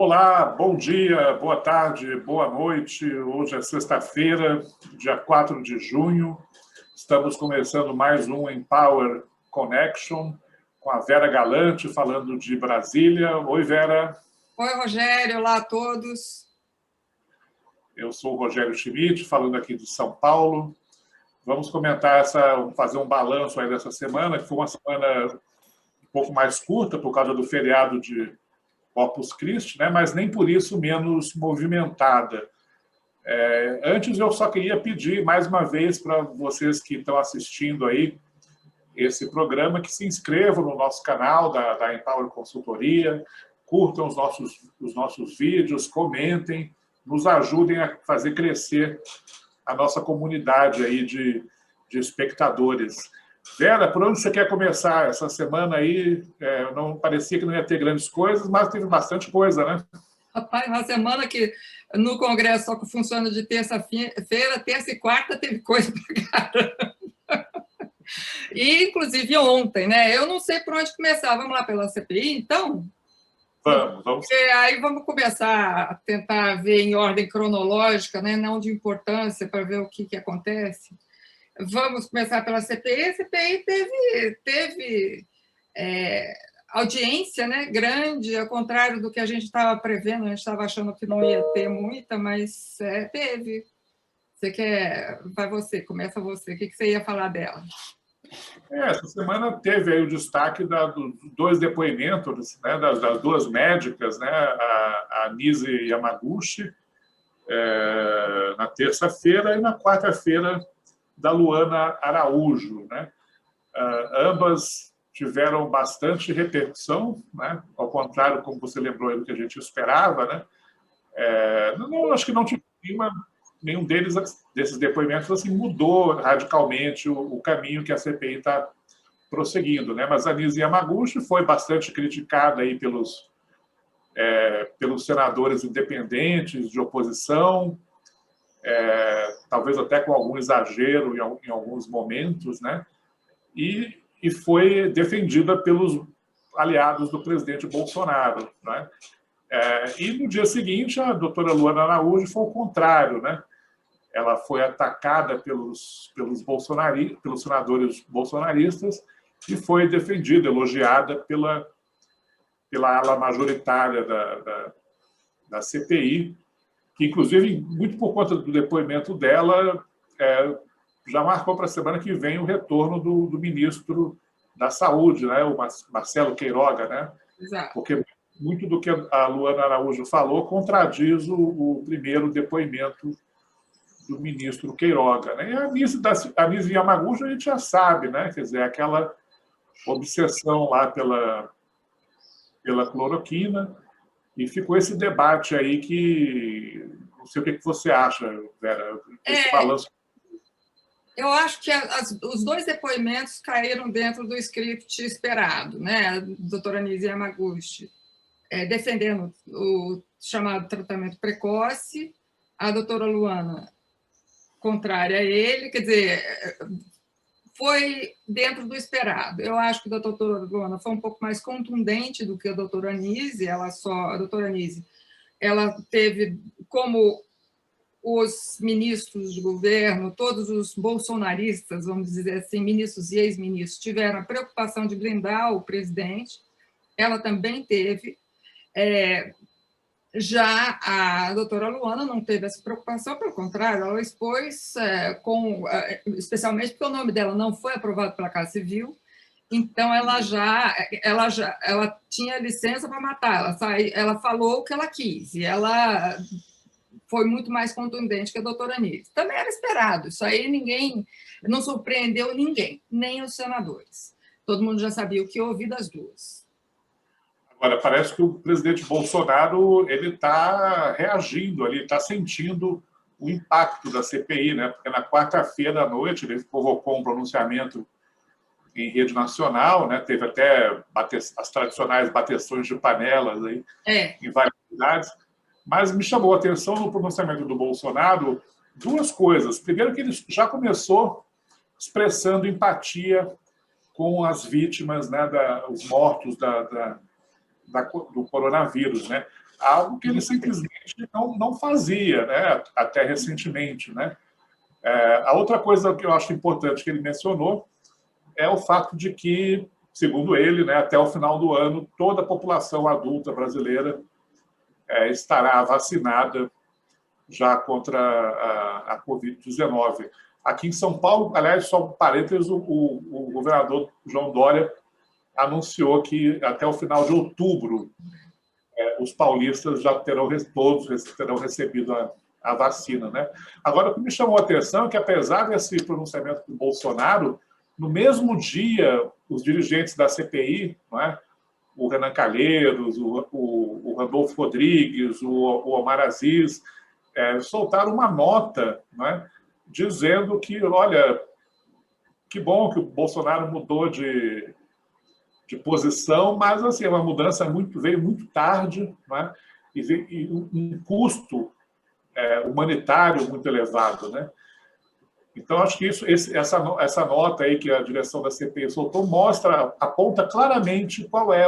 Olá, bom dia, boa tarde, boa noite. Hoje é sexta-feira, dia 4 de junho. Estamos começando mais um Empower Connection com a Vera Galante, falando de Brasília. Oi, Vera. Oi, Rogério. Olá a todos. Eu sou o Rogério Schmidt, falando aqui de São Paulo. Vamos comentar fazer um balanço aí dessa semana, que foi uma semana um pouco mais curta, por causa do feriado de Corpus Christi, né? Mas nem por isso menos movimentada. Antes, eu só queria pedir, mais uma vez, para vocês que estão assistindo aí esse programa, que se inscrevam no nosso canal da Empower Consultoria, curtam os nossos vídeos, comentem, nos ajudem a fazer crescer a nossa comunidade aí de espectadores. Vera, por onde você quer começar essa semana aí? Não parecia que não ia ter grandes coisas, mas teve bastante coisa, né? Rapaz, uma semana que no Congresso só que funciona de terça-feira, terça e quarta teve coisa pra caramba. E, inclusive, ontem, né? Eu não sei por onde começar. Vamos lá pela CPI, então? Vamos. Porque aí vamos começar a tentar ver em ordem cronológica, né? Não de importância, para ver o que acontece. Vamos começar pela CPI. A CPI teve audiência, né, grande, ao contrário do que a gente estava prevendo. A gente estava achando que não ia ter muita, mas teve. Começa você. O que você ia falar dela? Essa semana teve aí o destaque dos dois depoimentos, né, das duas médicas, né, a Nise Yamaguchi, na terça-feira, e na quarta-feira, da Luana Araújo, né? Ambas tiveram bastante repercussão, né? Ao contrário, como você lembrou do que a gente esperava, né? Acho que não tive nenhum desses depoimentos assim, mudou radicalmente o caminho que a CPI está prosseguindo, né? Mas a Nise Yamaguchi foi bastante criticada aí pelos senadores independentes de oposição, talvez até com algum exagero em alguns momentos, né? E foi defendida pelos aliados do presidente Bolsonaro, né? E no dia seguinte, a doutora Luana Araújo foi o contrário, né? Ela foi atacada pelos senadores bolsonaristas e foi defendida, elogiada pela ala majoritária da CPI, que, inclusive, muito por conta do depoimento dela, já marcou para a semana que vem o retorno do ministro da Saúde, né, o Marcelo Queiroga, né? Exato. Porque muito do que a Luana Araújo falou contradiz o primeiro depoimento do ministro Queiroga, né? E a Nise Yamaguchi a gente já sabe, né? Quer dizer, aquela obsessão lá pela cloroquina, e ficou esse debate aí que... Não sei o que você acha, Vera, esse balanço. Eu acho que os dois depoimentos caíram dentro do script esperado, né? A doutora Nise Yamaguchi defendendo o chamado tratamento precoce, a doutora Luana contrária a ele, quer dizer, foi dentro do esperado. Eu acho que a doutora Luana foi um pouco mais contundente do que a doutora Nise. A doutora Nise, ela teve como os ministros de governo, todos os bolsonaristas, vamos dizer assim, ministros e ex-ministros, tiveram a preocupação de blindar o presidente. Ela também teve. Já a doutora Luana não teve essa preocupação, pelo contrário, ela expôs, especialmente porque o nome dela não foi aprovado pela Casa Civil, então ela tinha licença para matar, ela falou o que ela quis, e ela foi muito mais contundente que a doutora Nise. Também era esperado, isso aí não surpreendeu ninguém, nem os senadores. Todo mundo já sabia o que ouvir das duas. Agora, parece que o presidente Bolsonaro está reagindo ali, está sentindo o impacto da CPI, né? Porque na quarta-feira à noite ele convocou um pronunciamento em rede nacional, né? Teve até as tradicionais bateções de panelas aí, em várias cidades. Mas me chamou a atenção no pronunciamento do Bolsonaro duas coisas. Primeiro, que ele já começou expressando empatia com as vítimas, né, os mortos do coronavírus, né? algo que ele simplesmente não fazia, né? Até recentemente, né? A outra coisa que eu acho importante que ele mencionou é o fato de que, segundo ele, né, até o final do ano, toda a população adulta brasileira estará vacinada já contra a Covid-19. Aqui em São Paulo, aliás, só um parênteses, o governador João Dória anunciou que até o final de outubro os paulistas já todos terão recebido a vacina, né? Agora, o que me chamou a atenção é que, apesar desse pronunciamento do Bolsonaro, no mesmo dia, os dirigentes da CPI, não é? O Renan Calheiros, o Randolfo Rodrigues, o Omar Aziz, soltaram uma nota, não é? Dizendo que, olha, que bom que o Bolsonaro mudou de posição, mas assim, uma mudança veio muito tarde, né? E um custo humanitário muito elevado, né? Então, acho que essa nota aí que a direção da CPI soltou aponta claramente qual é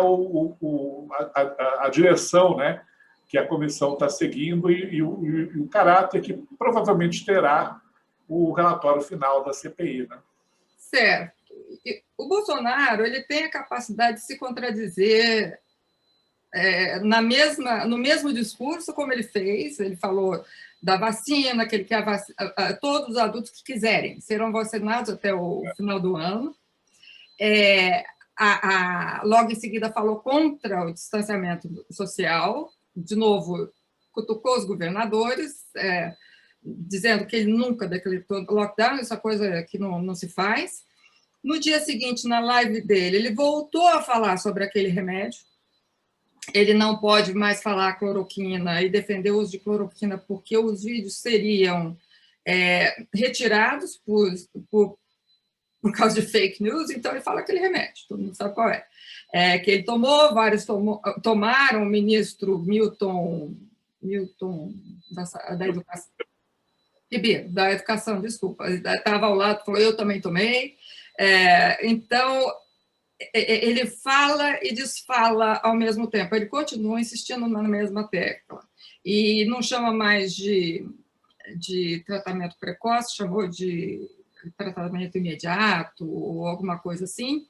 a direção, né, que a comissão está seguindo e o caráter que provavelmente terá o relatório final da CPI, né? Certo. O Bolsonaro ele tem a capacidade de se contradizer no mesmo discurso como ele fez. Ele falou da vacina, que ele quer todos os adultos que quiserem serão vacinados até o final do ano. Logo em seguida falou contra o distanciamento social, de novo cutucou os governadores, dizendo que ele nunca decretou lockdown, essa coisa que não se faz. No dia seguinte, na live dele, ele voltou a falar sobre aquele remédio. Ele não pode mais falar cloroquina e defender o uso de cloroquina porque os vídeos seriam retirados por causa de fake news, então ele fala aquele remédio, todo mundo sabe qual é. Que ele tomou, vários tomaram, o ministro Milton da Educação, da Educação, desculpa, estava ao lado, falou, eu também tomei. Então, ele fala e desfala ao mesmo tempo, ele continua insistindo na mesma tecla, e não chama mais de tratamento precoce, chamou de tratamento imediato, ou alguma coisa assim.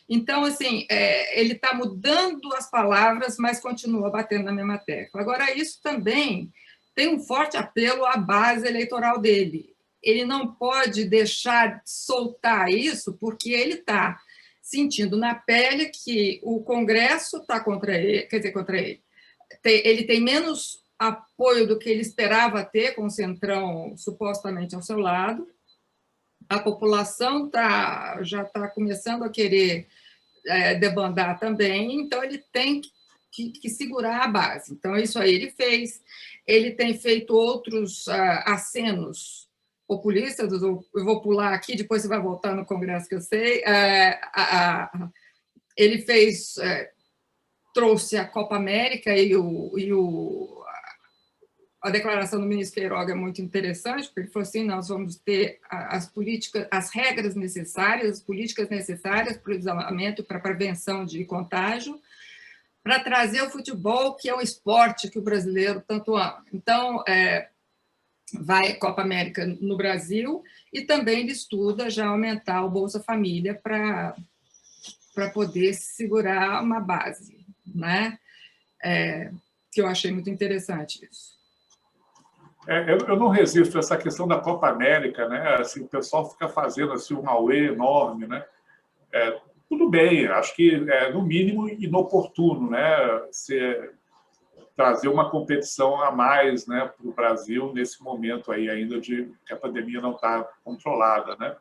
Então, assim, ele está mudando as palavras, mas continua batendo na mesma tecla. Agora, isso também tem um forte apelo à base eleitoral dele. Ele não pode deixar de soltar isso, porque ele está sentindo na pele que o Congresso está contra ele, quer dizer, contra ele. Ele tem menos apoio do que ele esperava ter, com o Centrão supostamente ao seu lado. A população já está começando a querer debandar também, então ele tem que segurar a base. Então, isso aí ele fez. Ele tem feito outros acenos populistas, eu vou pular aqui, depois você vai voltar no Congresso, que eu sei. Ele trouxe a Copa América e a declaração do ministro Queiroga é muito interessante, porque ele falou assim, nós vamos ter as regras necessárias, as políticas necessárias para o isolamento, para a prevenção de contágio, para trazer o futebol, que é um esporte que o brasileiro tanto ama. Então, vai Copa América no Brasil, e também ele estuda já aumentar o Bolsa Família para poder segurar uma base, né? Que eu achei muito interessante isso. Eu não resisto a essa questão da Copa América, né? Assim, o pessoal fica fazendo assim, um auê enorme, né? Tudo bem, acho que no mínimo inoportuno, né? Trazer uma competição a mais, né, para o Brasil nesse momento aí ainda de que a pandemia não está controlada, né?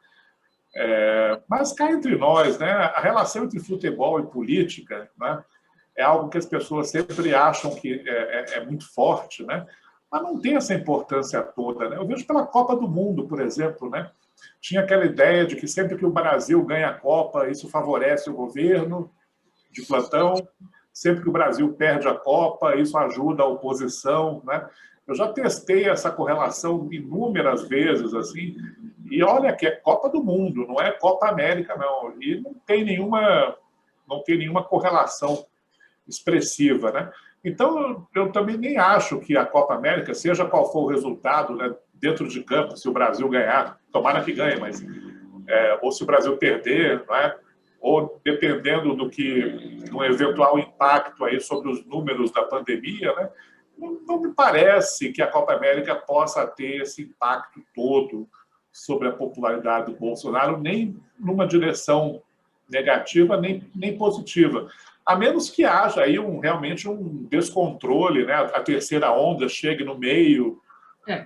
Mas cá entre nós, né? A relação entre futebol e política, né, é algo que as pessoas sempre acham que é muito forte, né? Mas não tem essa importância toda, né? Eu vejo pela Copa do Mundo, por exemplo, né? Tinha aquela ideia de que sempre que o Brasil ganha a Copa, isso favorece o governo de plantão. Sempre que o Brasil perde a Copa, isso ajuda a oposição, né? Eu já testei essa correlação inúmeras vezes, assim, e olha que é Copa do Mundo, não é Copa América, não. E não tem nenhuma correlação expressiva, né? Então, eu também nem acho que a Copa América, seja qual for o resultado, né, dentro de campo, se o Brasil ganhar, tomara que ganhe, mas ou se o Brasil perder, não é? Ou dependendo do eventual impacto aí sobre os números da pandemia, né? Não me parece que a Copa América possa ter esse impacto todo sobre a popularidade do Bolsonaro, nem numa direção negativa, nem positiva. A menos que haja aí realmente um descontrole, né? A terceira onda chegue no meio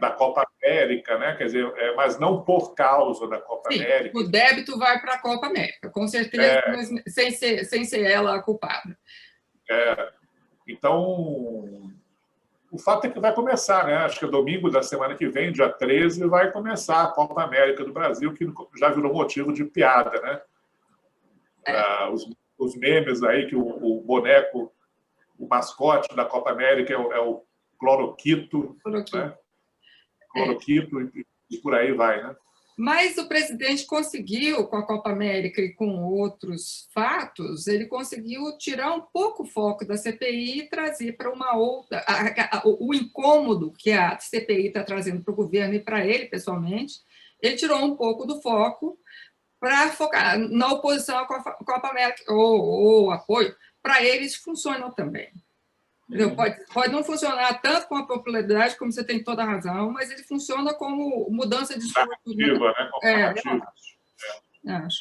da Copa América, né? Quer dizer, mas não por causa da Copa Sim, América. o débito vai para a Copa América, com certeza, mas sem ser ela a culpada. Então, o fato é que vai começar, né? Acho que é domingo da semana que vem, dia 13, vai começar a Copa América do Brasil, que já virou motivo de piada, né? Os memes aí que o boneco, o mascote da Copa América é o Cloroquito, né? Cloroquito e por aí vai, né? Mas o presidente conseguiu, com a Copa América e com outros fatos, ele conseguiu tirar um pouco o foco da CPI e trazer para uma outra... O incômodo que a CPI está trazendo para o governo e para ele, pessoalmente, ele tirou um pouco do foco para focar na oposição à Copa América, ou apoio. Para eles, funcionam também. Pode não funcionar tanto com a popularidade, como você tem toda a razão, mas ele funciona como mudança de discurso. Narrativa, acho.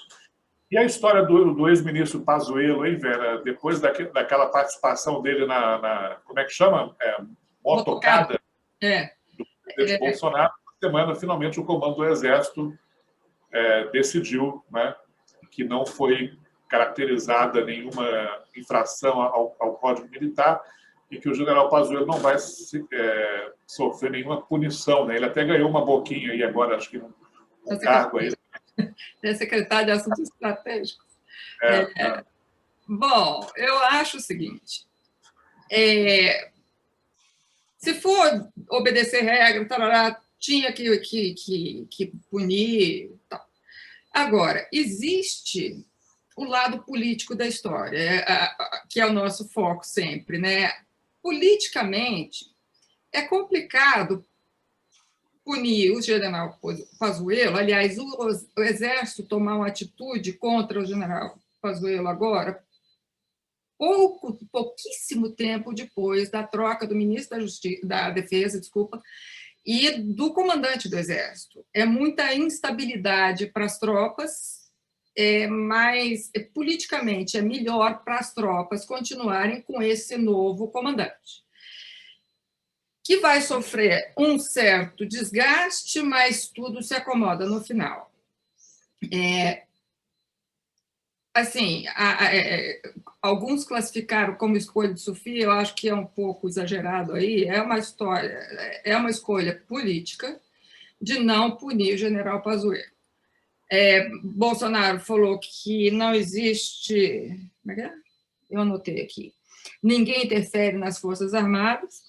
E a história do ex-ministro Pazuello, hein, Vera? Depois daquela participação dele como é que chama? Motocada do presidente Bolsonaro, na semana, finalmente, o comando do Exército decidiu, né, que não foi caracterizada nenhuma infração ao Código Militar e que o general Pazuello não vai sofrer nenhuma punição, né? Ele até ganhou uma boquinha aí agora, acho que um cargo aí. É secretário de Assuntos Estratégicos. Bom, eu acho o seguinte, se for obedecer regra, tarará, tinha que punir. Tal. Agora, existe o lado político da história, que é o nosso foco sempre, né? Politicamente, é complicado punir o general Pazuello. Aliás, o Exército tomar uma atitude contra o general Pazuello agora, pouquíssimo tempo depois da troca do ministro da Defesa, e do comandante do Exército. É muita instabilidade para as tropas, mas politicamente é melhor para as tropas continuarem com esse novo comandante, que vai sofrer um certo desgaste, mas tudo se acomoda no final. Assim, alguns classificaram como escolha de Sofia, eu acho que é um pouco exagerado aí, é uma escolha política de não punir o general Pazuello. Bolsonaro falou que não existe... Como é que é? Eu anotei aqui. Ninguém interfere nas Forças Armadas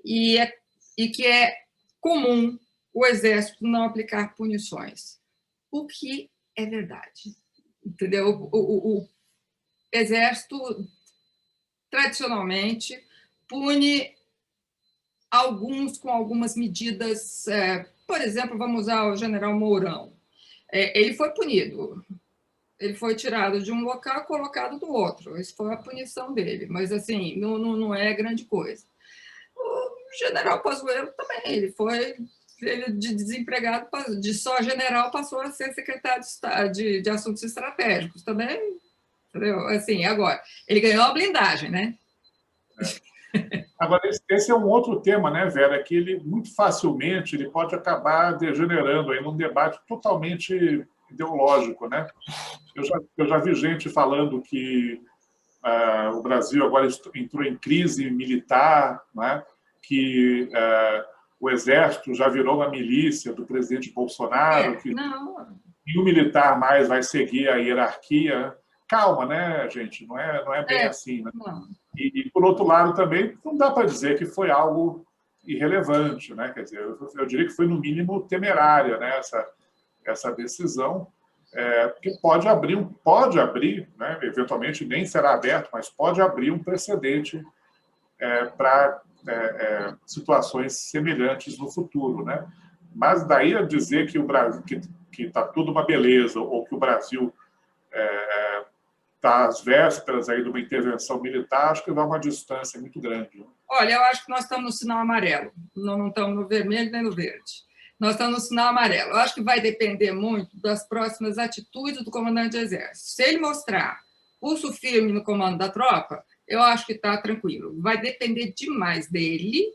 e que é comum o Exército não aplicar punições, o que é verdade. Entendeu? O Exército, tradicionalmente, pune alguns com algumas medidas. Por exemplo, vamos usar o general Mourão. Ele foi punido, ele foi tirado de um local e colocado do outro. Essa foi a punição dele, mas assim, não é grande coisa. O general Pazuello também, ele de desempregado, de só general, passou a ser secretário de Assuntos Estratégicos também, entendeu? Assim, agora, ele ganhou a blindagem, né? Agora, esse é um outro tema, né, Vera, que ele, muito facilmente, ele pode acabar degenerando aí num debate totalmente ideológico, né? Eu já vi gente falando que o Brasil agora entrou em crise militar, né? Que o Exército já virou uma milícia do presidente Bolsonaro, que nenhum militar mais vai seguir a hierarquia. Calma, né, gente? Não é bem assim, né? E, por outro lado, também não dá para dizer que foi algo irrelevante, né? Quer dizer, eu diria que foi, no mínimo, temerária, né? Essa decisão, que pode abrir, né? Eventualmente nem será aberto, mas pode abrir um precedente para situações semelhantes no futuro, né? Mas daí a dizer que o Brasil que está tudo uma beleza ou que o Brasil está às vésperas aí de uma intervenção militar, acho que vai uma distância muito grande. Olha, eu acho que nós estamos no sinal amarelo, não estamos no vermelho nem no verde. Nós estamos no sinal amarelo. Eu acho que vai depender muito das próximas atitudes do comandante de exército. Se ele mostrar pulso firme no comando da tropa, eu acho que está tranquilo. Vai depender demais dele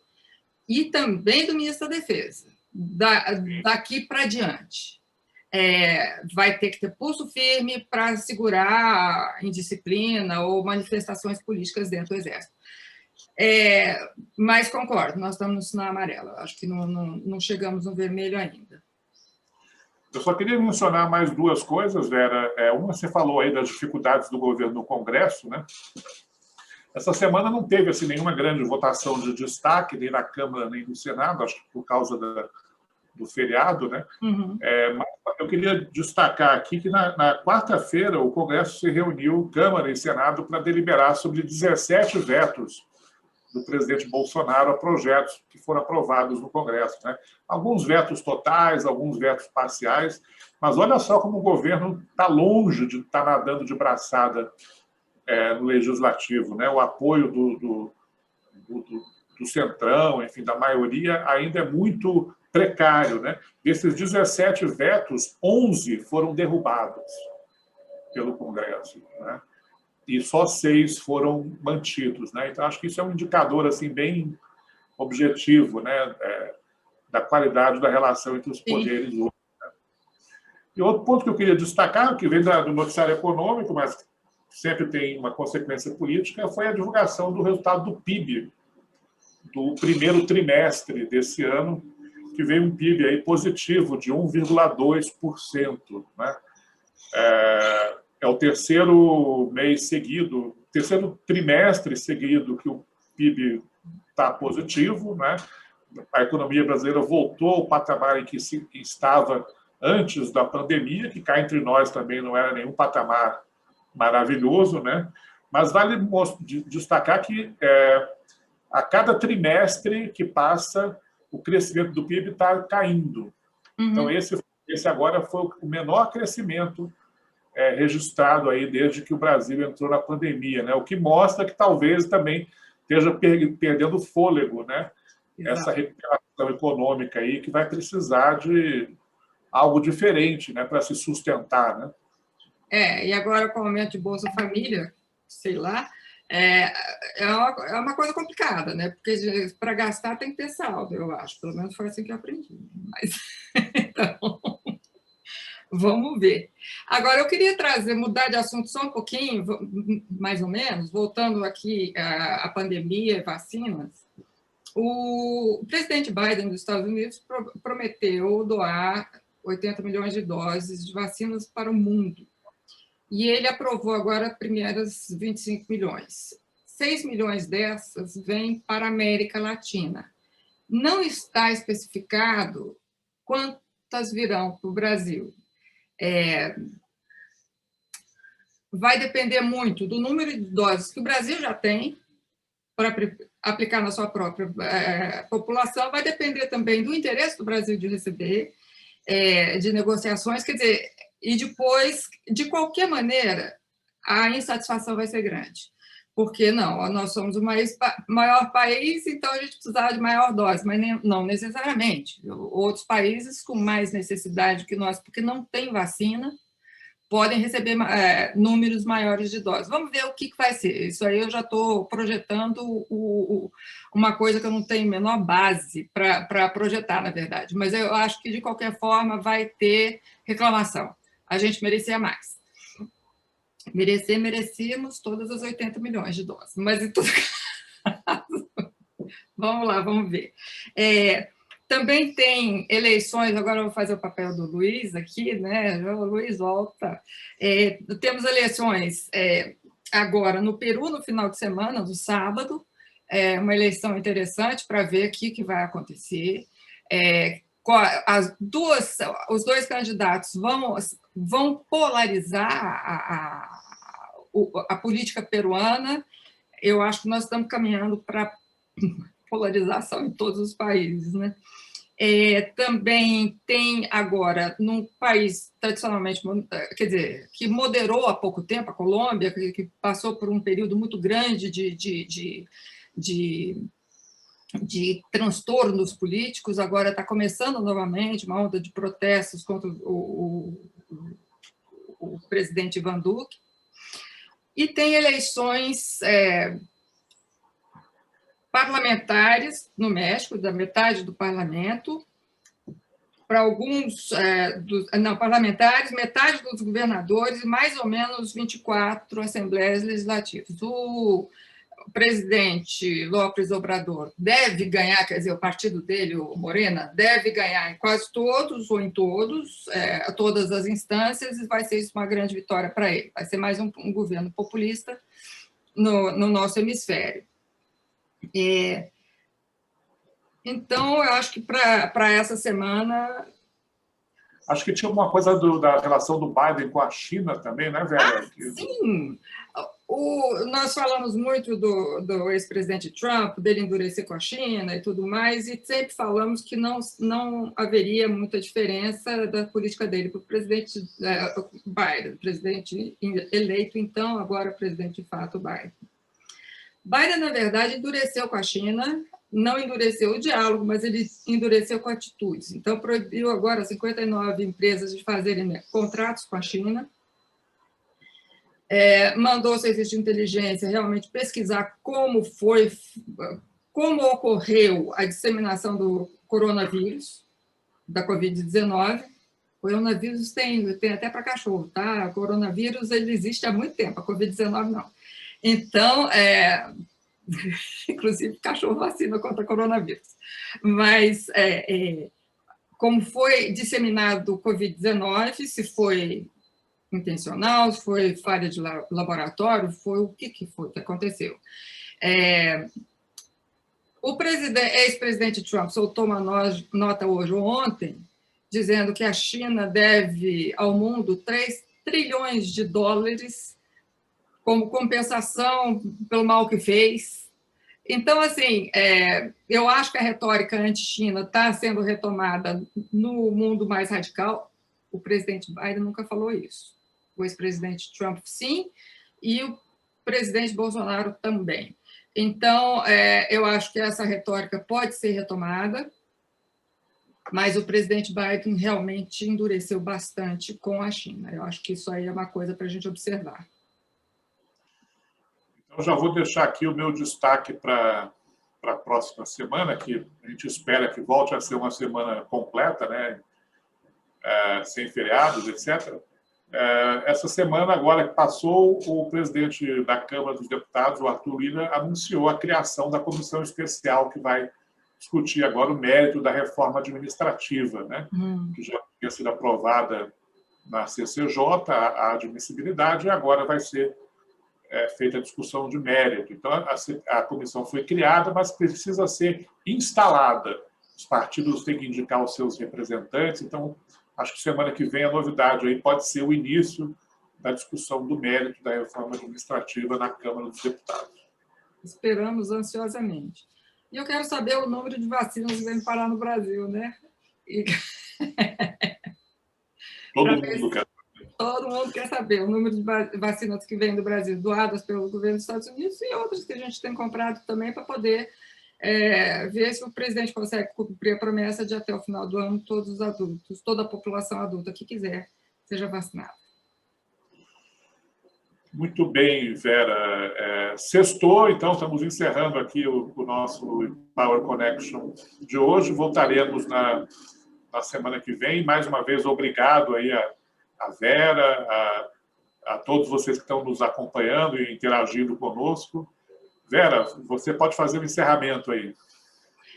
e também do ministro da Defesa, daqui para diante. Vai ter que ter pulso firme para segurar indisciplina ou manifestações políticas dentro do Exército. Mas concordo, nós estamos no sinal amarelo. Acho que não chegamos no vermelho ainda. Eu só queria mencionar mais duas coisas, Vera. Uma, você falou aí das dificuldades do governo no Congresso, né? Essa semana não teve assim, nenhuma grande votação de destaque, nem na Câmara, nem no Senado, acho que por causa do feriado, né? Uhum. Mas eu queria destacar aqui que na quarta-feira o Congresso se reuniu, Câmara e Senado, para deliberar sobre 17 vetos do presidente Bolsonaro a projetos que foram aprovados no Congresso, né? Alguns vetos totais, alguns vetos parciais, mas olha só como o governo está longe de estar nadando de braçada no Legislativo, né? O apoio do Centrão, enfim, da maioria, ainda é muito precário, né? Desses 17 vetos, 11 foram derrubados pelo Congresso, né? E só 6 foram mantidos, né? Então, acho que isso é um indicador assim, bem objetivo, né? Da qualidade da relação entre os poderes hoje, né? E outro ponto que eu queria destacar, que vem do noticiário econômico, mas sempre tem uma consequência política, foi a divulgação do resultado do PIB do primeiro trimestre desse ano, que veio um PIB aí positivo de 1,2%, né? É o terceiro mês seguido, terceiro trimestre seguido que o PIB está positivo, né? A economia brasileira voltou ao patamar em que estava antes da pandemia, que cá entre nós também não era nenhum patamar maravilhoso, né? Mas vale destacar que a cada trimestre que passa, o crescimento do PIB está caindo. Uhum. Então, esse agora foi o menor crescimento registrado aí desde que o Brasil entrou na pandemia, né? O que mostra que talvez também esteja perdendo fôlego, né? Exato. Essa recuperação econômica aí que vai precisar de algo diferente, né, para se sustentar, né? E agora com o aumento de Bolsa Família, sei lá, é uma coisa complicada, né? Porque para gastar tem que ter saldo, eu acho. Pelo menos foi assim que eu aprendi. Mas, então, vamos ver. Agora, eu queria mudar de assunto só um pouquinho, mais ou menos, voltando aqui à pandemia e vacinas. O presidente Biden dos Estados Unidos prometeu doar 80 milhões de doses de vacinas para o mundo. E ele aprovou agora as primeiras 25 milhões. 6 milhões dessas vêm para a América Latina. Não está especificado quantas virão para o Brasil. Vai depender muito do número de doses que o Brasil já tem para aplicar na sua própria população, vai depender também do interesse do Brasil de receber, de negociações, quer dizer, e depois, de qualquer maneira, a insatisfação vai ser grande. Porque nós somos o maior país, então a gente precisava de maior dose, mas não necessariamente. Outros países com mais necessidade que nós, porque não tem vacina, podem receber números maiores de doses. Vamos ver o que vai ser. Isso aí eu já estou projetando uma coisa que eu não tenho a menor base para projetar, na verdade. Mas eu acho que, de qualquer forma, vai ter reclamação. A gente merecia mais. Merecíamos todas as 80 milhões de doses. Mas, em todo caso, vamos lá, vamos ver. Também tem eleições, agora eu vou fazer o papel do Luiz aqui, né? O Luiz volta. Temos eleições agora no Peru, no final de semana, no sábado, uma eleição interessante para ver o que vai acontecer. Os dois candidatos vão polarizar a política peruana, eu acho que nós estamos caminhando para polarização em todos os países, né? Também tem agora, num país tradicionalmente, quer dizer, que moderou há pouco tempo, a Colômbia, que passou por um período muito grande de transtornos políticos, agora está começando novamente uma onda de protestos contra o presidente Ivan Duque, e tem eleições parlamentares no México, da metade do parlamento, para alguns parlamentares, metade dos governadores e mais ou menos 24 assembleias legislativas. O presidente López Obrador deve ganhar, quer dizer, o partido dele, o Morena, deve ganhar em quase todos ou em todos, todas as instâncias, e vai ser isso uma grande vitória para ele. Vai ser mais um governo populista no nosso hemisfério. Então, eu acho que para essa semana... Acho que tinha uma coisa da relação do Biden com a China também, né, Vera? Sim! Nós falamos muito do ex-presidente Trump, dele endurecer com a China e tudo mais, e sempre falamos que não haveria muita diferença da política dele para o presidente Biden, presidente eleito, então, agora presidente de fato, Biden. Biden, na verdade, endureceu com a China, não endureceu o diálogo, mas ele endureceu com atitudes. Então, proibiu agora 59 empresas de fazerem contratos com a China, mandou o serviço de inteligência realmente pesquisar como ocorreu a disseminação do coronavírus, da Covid-19. Coronavírus tem até para cachorro, tá? O coronavírus ele existe há muito tempo, a Covid-19 não. Então, inclusive, cachorro vacina contra coronavírus. Mas, como foi disseminado o Covid-19, se foi intencional, se foi falha de laboratório, foi o que foi que aconteceu. O ex-presidente Trump soltou uma nota hoje ou ontem, dizendo que a China deve ao mundo 3 trilhões de dólares como compensação pelo mal que fez. Então, assim, eu acho que a retórica anti-China está sendo retomada no mundo mais radical. O presidente Biden nunca falou isso. O ex-presidente Trump, sim, e o presidente Bolsonaro também. Então, eu acho que essa retórica pode ser retomada, mas o presidente Biden realmente endureceu bastante com a China. Eu acho que isso aí é uma coisa para a gente observar. Então, já vou deixar aqui o meu destaque para a próxima semana, que a gente espera que volte a ser uma semana completa, né? Sem feriados, etc. Essa semana, agora que passou, o presidente da Câmara dos Deputados, o Arthur Lira, anunciou a criação da comissão especial que vai discutir agora o mérito da reforma administrativa, né? Que já tinha sido aprovada na CCJ, a admissibilidade, e agora vai ser feita a discussão de mérito. Então, a comissão foi criada, mas precisa ser instalada. Os partidos têm que indicar os seus representantes, então, acho que semana que vem a novidade aí pode ser o início da discussão do mérito da reforma administrativa na Câmara dos Deputados. Esperamos ansiosamente. E eu quero saber o número de vacinas que vem parar no Brasil, né? Todo mundo quer. Todo mundo quer saber o número de vacinas que vêm do Brasil, doadas pelo governo dos Estados Unidos, e outras que a gente tem comprado também para poder ver se o presidente consegue cumprir a promessa de até o final do ano todos os adultos, toda a população adulta que quiser, seja vacinada. Muito bem, Vera. Sextou, então estamos encerrando aqui o nosso Power Connection de hoje. Voltaremos na semana que vem. Mais uma vez, obrigado aí a Vera, a todos vocês que estão nos acompanhando e interagindo conosco. Vera, você pode fazer o encerramento aí.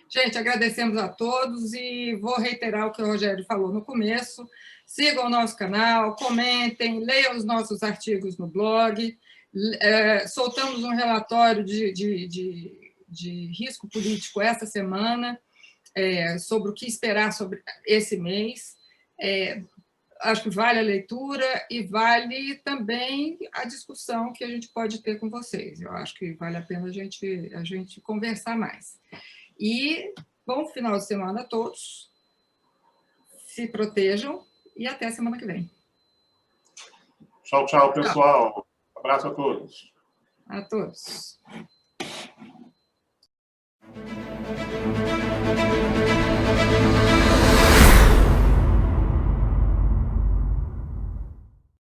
Gente, agradecemos a todos e vou reiterar o que o Rogério falou no começo. Sigam o nosso canal, comentem, leiam os nossos artigos no blog. Soltamos um relatório de risco político essa semana, sobre o que esperar sobre esse mês. acho que vale a leitura e vale também a discussão que a gente pode ter com vocês. Eu acho que vale a pena a gente conversar mais. E bom final de semana a todos. Se protejam e até semana que vem. Tchau, tchau, pessoal. Abraço a todos. A todos.